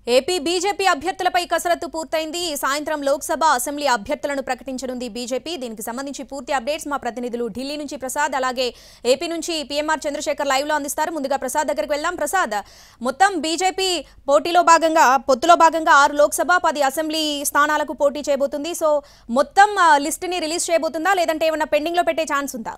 AP BJP అభ్యర్థులపై కసరత్తు పూర్తయింది. సాయంత్రం లోక్సభ అసెంబ్లీ అభ్యర్థులను ప్రకటించనుంది బీజేపీ. దీనికి సంబంధించి పూర్తి అప్డేట్స్ మా ప్రతినిధులు ఢిల్లీ నుంచి ప్రసాద్, అలాగే ఏపీ నుంచి పీఎంఆర్ చంద్రశేఖర్ లైవ్ లో అందిస్తారు. ముందుగా ప్రసాద్ దగ్గరికి వెళ్దాం. ప్రసాద్, మొత్తం బీజేపీ పొత్తులో భాగంగా 6 లోక్సభ 10 అసెంబ్లీ స్థానాలకు పోటీ చేయబోతుంది. సో మొత్తం లిస్ట్ ని రిలీజ్ చేయబోతుందా, లేదంటే ఏమన్నా పెండింగ్ లో పెట్టే ఛాన్స్ ఉందా?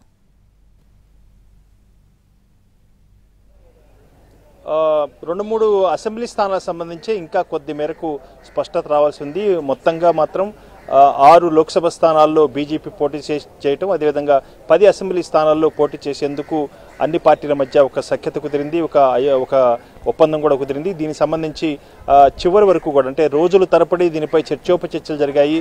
రెండు మూడు అసెంబ్లీ స్థానాలకు సంబంధించి ఇంకా కొద్ది మేరకు స్పష్టత రావాల్సి ఉంది. మొత్తంగా మాత్రం 6 లోక్సభ స్థానాల్లో బీజేపీ పోటీ చేయటం, అదేవిధంగా 10 అసెంబ్లీ స్థానాల్లో పోటీ చేసేందుకు అన్ని పార్టీల మధ్య ఒక సఖ్యత కుదిరింది, ఒక ఒప్పందం కూడా కుదిరింది. దీనికి సంబంధించి చివరి వరకు కూడా అంటే రోజుల తరబడి దీనిపై చర్చోపచర్చలు జరిగాయి.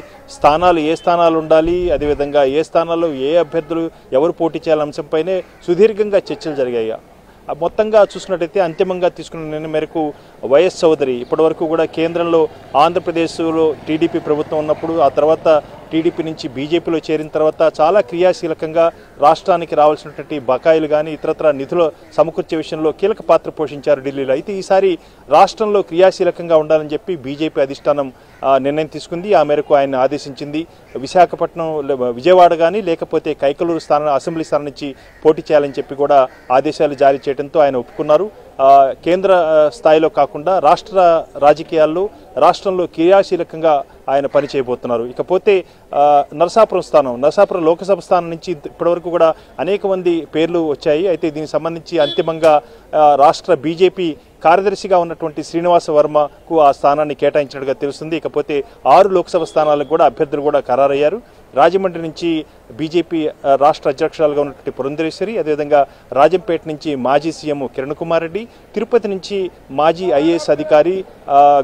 ఏ స్థానాలు ఉండాలి, అదేవిధంగా ఏ స్థానాల్లో ఏ అభ్యర్థులు ఎవరు పోటీ చేయాలనే అంశంపైనే సుదీర్ఘంగా చర్చలు జరిగాయి. మొత్తంగా చూసుకున్నట్టయితే అంతిమంగా తీసుకున్న నిర్ణయం మేరకు వైఎస్ చౌదరి ఇప్పటివరకు కూడా కేంద్రంలో ఆంధ్రప్రదేశ్లో టీడీపీ ప్రభుత్వం ఉన్నప్పుడు, ఆ తర్వాత టీడీపీ నుంచి బీజేపీలో చేరిన తర్వాత చాలా క్రియాశీలకంగా రాష్ట్రానికి రావాల్సినటువంటి బకాయిలు కానీ ఇతరత్ర నిధుల సమకూర్చే విషయంలో కీలక పాత్ర పోషించారు ఢిల్లీలో. అయితే ఈసారి రాష్ట్రంలో క్రియాశీలకంగా ఉండాలని చెప్పి బీజేపీ అధిష్టానం నిర్ణయం తీసుకుంది. ఆ మేరకు ఆయన ఆదేశించింది. విశాఖపట్నం, విజయవాడ కానీ లేకపోతే కైకలూరు అసెంబ్లీ స్థానం నుంచి పోటీ చేయాలని చెప్పి కూడా ఆదేశాలు జారీ చేయడంతో ఆయన ఒప్పుకున్నారు. కేంద్ర స్థాయిలో కాకుండా రాష్ట్ర రాజకీయాల్లో రాష్ట్రంలో క్రియాశీలకంగా ఆయన పనిచేయబోతున్నారు. ఇకపోతే నరసాపురం లోక్సభ స్థానం నుంచి ఇప్పటివరకు కూడా అనేక మంది పేర్లు వచ్చాయి. అయితే దీనికి సంబంధించి అంతిమంగా రాష్ట్ర బీజేపీ కార్యదర్శిగా ఉన్నటువంటి శ్రీనివాస వర్మకు ఆ స్థానాన్ని కేటాయించినట్టుగా తెలుస్తుంది. ఇకపోతే 6 లోక్సభ స్థానాలకు కూడా అభ్యర్థులు కూడా ఖరారయ్యారు. రాజమండ్రి నుంచి బీజేపీ రాష్ట్ర అధ్యక్షురాలుగా ఉన్నటువంటి పురంధరేశ్వరి, అదేవిధంగా రాజంపేట నుంచి మాజీ సీఎం కిరణ్ కుమార్ రెడ్డి, తిరుపతి నుంచి మాజీ ఐఏఎస్ అధికారి,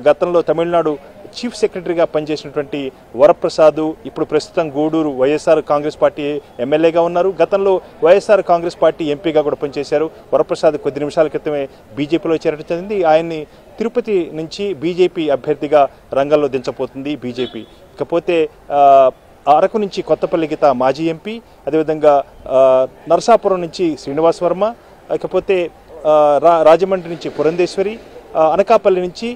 గతంలో తమిళనాడు చీఫ్ సెక్రటరీగా పనిచేసినటువంటి వరప్రసాద్, ఇప్పుడు ప్రస్తుతం గూడూరు వైఎస్ఆర్ కాంగ్రెస్ పార్టీ ఎమ్మెల్యేగా ఉన్నారు. గతంలో వైఎస్ఆర్ కాంగ్రెస్ పార్టీ ఎంపీగా కూడా పనిచేశారు. వరప్రసాద్ కొద్ది నిమిషాల క్రితమే బీజేపీలో చేరడం జరిగింది. ఆయన్ని తిరుపతి నుంచి బీజేపీ అభ్యర్థిగా రంగంలో దించబోతుంది బీజేపీ. ఇకపోతే అరకు నుంచి కొత్తపల్లి గీత మాజీ ఎంపీ, అదేవిధంగా నరసాపురం నుంచి శ్రీనివాస్ వర్మ, ఇకపోతే రాజమండ్రి నుంచి పురంధేశ్వరి, అనకాపల్లి నుంచి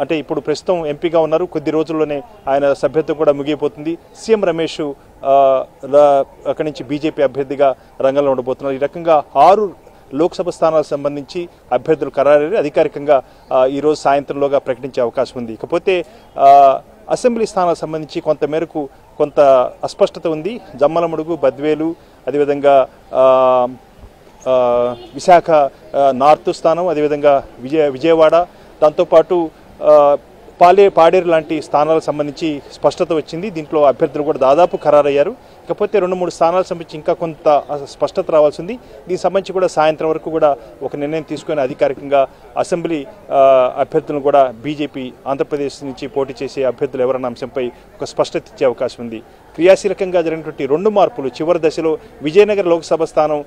అంటే ఇప్పుడు ప్రస్తుతం ఎంపీగా ఉన్నారు. కొద్ది రోజుల్లోనే ఆయన సభ్యత్వం కూడా ముగిపోతుంది. సీఎం రమేష్ అక్కడి నుంచి బీజేపీ అభ్యర్థిగా రంగంలో ఉండబోతున్నారు. ఈ రకంగా 6 లోక్సభ స్థానాలకు సంబంధించి అభ్యర్థులు ఖరారయ్యారు. అధికారికంగా ఈరోజు సాయంత్రంలోగా ప్రకటించే అవకాశం ఉంది. ఇకపోతే అసెంబ్లీ స్థానాలకు సంబంధించి కొంత అస్పష్టత ఉంది. జమ్మలమడుగు, బద్వేలు, అదేవిధంగా విశాఖ నార్త్ స్థానం, అదేవిధంగా విజయవాడ, దాంతోపాటు పాడేరు లాంటి స్థానాలకు సంబంధించి స్పష్టత వచ్చింది. దీంట్లో అభ్యర్థులు కూడా దాదాపు ఖరారయ్యారు. ఇకపోతే 2-3 స్థానాలకు సంబంధించి ఇంకా కొంత స్పష్టత రావాల్సింది. దీనికి సంబంధించి కూడా సాయంత్రం వరకు కూడా ఒక నిర్ణయం తీసుకొని అధికారికంగా అసెంబ్లీ అభ్యర్థులను కూడా బీజేపీ ఆంధ్రప్రదేశ్ నుంచి పోటీ చేసే అభ్యర్థులు ఎవరన్న అంశంపై ఒక స్పష్టత ఇచ్చే అవకాశం ఉంది. క్రియాశీలకంగా జరిగినటువంటి 2 మార్పులు చివరి దశలో విజయనగరం లోక్సభ స్థానం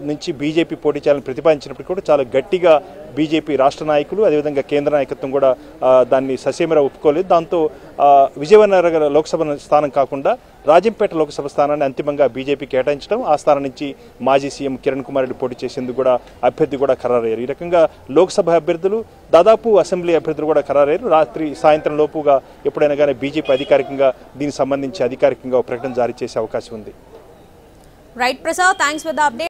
నుంచి బీజేపీ పోటీ చేయాలని ప్రతిపాదించినప్పటికీ కూడా చాలా గట్టిగా బీజేపీ రాష్ట్ర నాయకులు, అదేవిధంగా కేంద్ర నాయకత్వం కూడా దాన్ని ససేమిరా ఒప్పుకోలేదు. దాంతో విజయనగరం లోక్సభ స్థానం కాకుండా రాజంపేట లోక్సభ స్థానాన్ని అంతిమంగా బీజేపీ కేటాయించడం, ఆ స్థానం నుంచి మాజీ సీఎం కిరణ్ కుమార్ రెడ్డి పోటీ చేసేందుకు కూడా అభ్యర్థి కూడా ఖరారయ్యారు. ఈ రకంగా లోక్సభ అభ్యర్థులు దాదాపు అసెంబ్లీ అభ్యర్థులు కూడా ఖరారయ్యారు. సాయంత్రం లోపుగా ఎప్పుడైనా కానీ బీజేపీ అధికారికంగా దీనికి సంబంధించి అధికారికంగా ప్రకటన జారీ చేసే అవకాశం ఉంది. Right Prasad, thanks for the update.